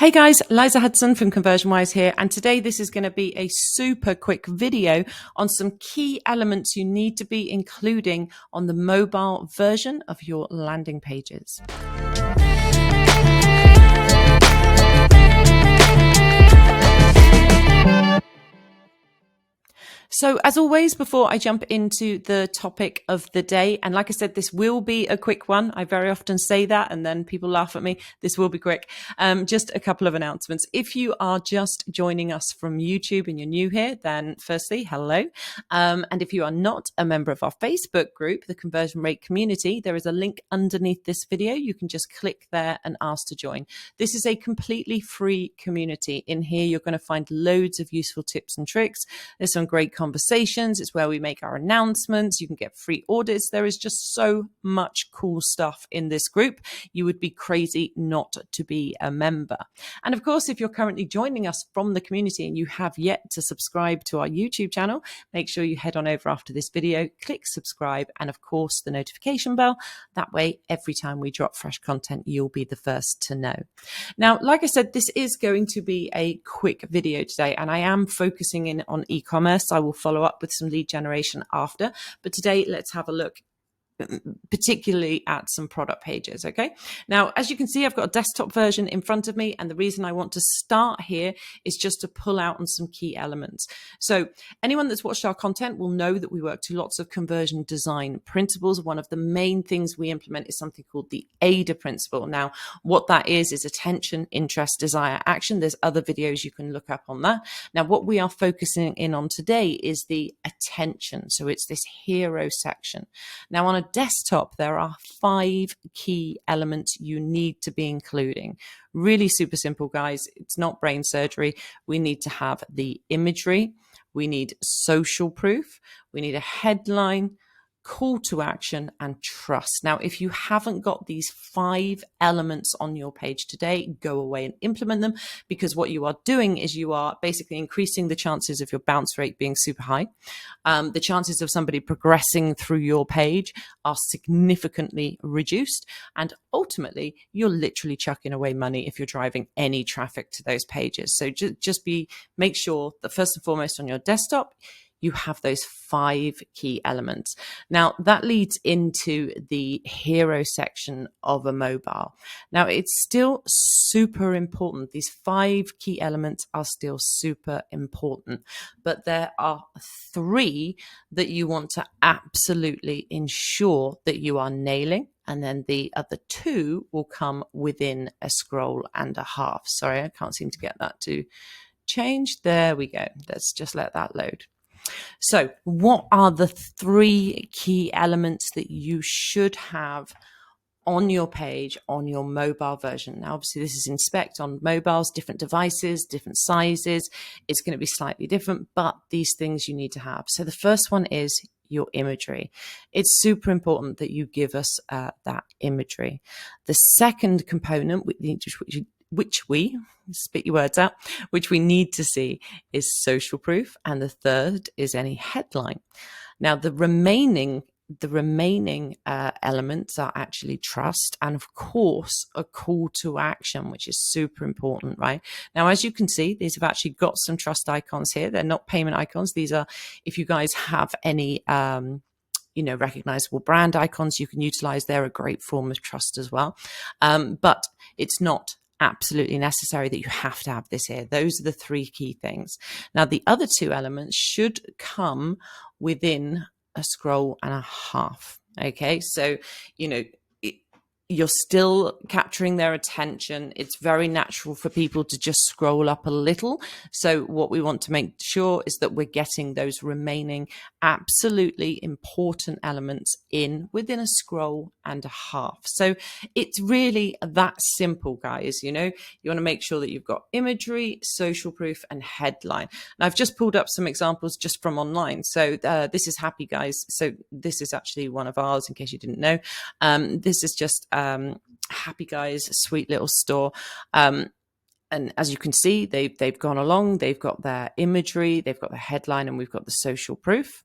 Hey guys, Liza Hudson from ConversionWise here, and today this is going to be a super quick video on some key elements you need to be including on the mobile version of your landing pages. So as always, before I jump into the topic of the day, and like I said, this will be a quick one. I very often say that and then people laugh at me. This will be quick. Just a couple of announcements. If you are just joining us from YouTube and you're new here, then firstly, hello. And if you are not a member of our Facebook group, the Conversion Rate Community, there is a link underneath this video. You can just click there and ask to join. This is a completely free community. In here, you're going to find loads of useful tips and tricks. There's some great conversations. It's where we make our announcements. You can get free audits. There is just so much cool stuff in this group. You would be crazy not to be a member. And of course, if you're currently joining us from the community and you have yet to subscribe to our YouTube channel, make sure you head on over after this video, click subscribe, and of course the notification bell. That way, every time we drop fresh content, you'll be the first to know. Now, like I said, this is going to be a quick video today, and I am focusing in on e-commerce. I will follow up with some lead generation after, but today let's have a look particularly at some product pages. Okay. Now, as you can see, I've got a desktop version in front of me. And the reason I want to start here is just to pull out on some key elements. So anyone that's watched our content will know that we work to lots of conversion design principles. One of the main things we implement is something called the AIDA principle. Now, what that is attention, interest, desire, action. There's other videos you can look up on that. Now, what we are focusing in on today is the attention. So it's this hero section. Now, on a desktop, there are 5 key elements you need to be including. Really super simple, guys. It's not brain surgery. We need to have the imagery. We need social proof. We need a headline, call to action, and trust. Now, if you haven't got these 5 elements on your page today, go away and implement them, because what you are doing is you are basically increasing the chances of your bounce rate being super high. The chances of somebody progressing through your page are significantly reduced. And ultimately, you're literally chucking away money if you're driving any traffic to those pages. So make sure that first and foremost on your desktop, you have those 5 key elements. Now, that leads into the hero section of a mobile. Now, it's still super important. These 5 key elements are still super important, but there are 3 that you want to absolutely ensure that you are nailing. And then the other 2 will come within a scroll and a half. Sorry, I can't seem to get that to change. There we go. Let's just let that load. So what are the 3 key elements that you should have on your page, on your mobile version? Now, obviously, this is inspect on mobiles, different devices, different sizes. It's going to be slightly different, but these things you need to have. So the first one is your imagery. It's super important that you give us that imagery. The second component, which we spit your words out, which we need to see is social proof. And the third is any headline. Now, the remaining elements are actually trust and, of course, a call to action, which is super important, right? Now, as you can see, these have actually got some trust icons here. They're not payment icons. These are, if you guys have any recognizable brand icons you can utilize. They're a great form of trust as well. But it's not absolutely necessary that you have to have this here. Those are the 3 key things. Now, the other 2 elements should come within a scroll and a half. Okay, so you're still capturing their attention. It's very natural for people to just scroll up a little. So what we want to make sure is that we're getting those remaining absolutely important elements in within a scroll and a half. So it's really that simple, guys. You want to make sure that you've got imagery, social proof, and headline. And I've just pulled up some examples just from online. So this is Happy Guys. So this is actually one of ours, in case you didn't know. This is just Happy Guys, sweet little store. And as you can see, they've gone along, they've got their imagery, they've got the headline, and we've got the social proof.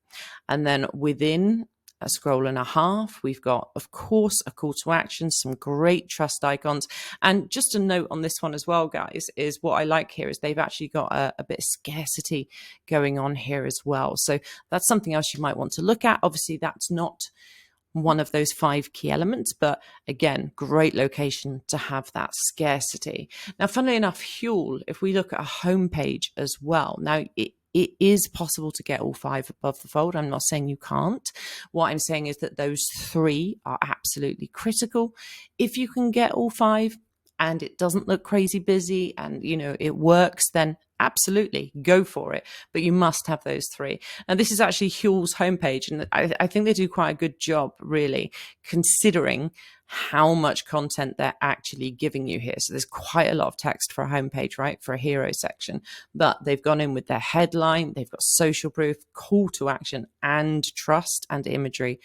And then within a scroll and a half. We've got, of course, a call to action, some great trust icons. And just a note on this one as well, guys, is what I like here is they've actually got a bit of scarcity going on here as well. So that's something else you might want to look at. Obviously, that's not one of those 5 key elements, but again, great location to have that scarcity. Now, funnily enough, Huel, if we look at a homepage as well, now it is possible to get all 5 above the fold. I'm not saying you can't. What I'm saying is that those 3 are absolutely critical. If you can get all 5 and it doesn't look crazy busy and, you know, it works, then absolutely go for it. But you must have those 3. And this is actually Huel's homepage. And I think they do quite a good job, really, considering how much content they're actually giving you here. So there's quite a lot of text for a homepage, right? For a hero section, but they've gone in with their headline. They've got social proof, call to action, and trust and imagery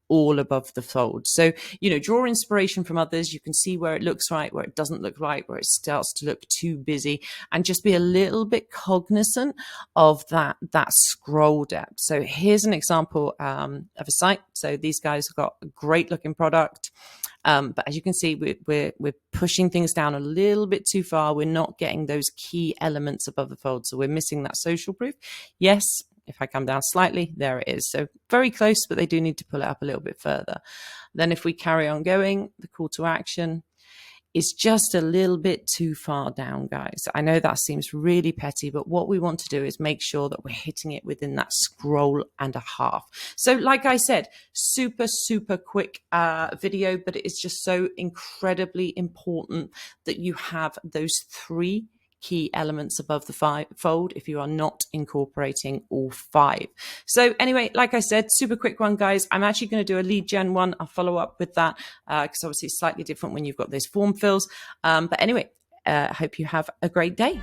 all above the fold. So, you know, draw inspiration from others. You can see where it looks right, where it doesn't look right, where it starts to look too busy, and just be a little bit cognizant of that scroll depth. So here's an example of a site. So these guys have got a great looking product. But as you can see, we're pushing things down a little bit too far. We're not getting those key elements above the fold. So we're missing that social proof. Yes. If I come down slightly, there it is. So very close, but they do need to pull it up a little bit further. Then if we carry on going, the call to action is just a little bit too far down, guys. I know that seems really petty, but what we want to do is make sure that we're hitting it within that scroll and a half. So like I said, super, super quick video, but it is just so incredibly important that you have those 3 key elements above the fold if you are not incorporating all 5. So anyway, like I said, super quick one, guys. I'm actually going to do a lead gen one. I'll follow up with that because obviously it's slightly different when you've got those form fills. But anyway, I hope you have a great day.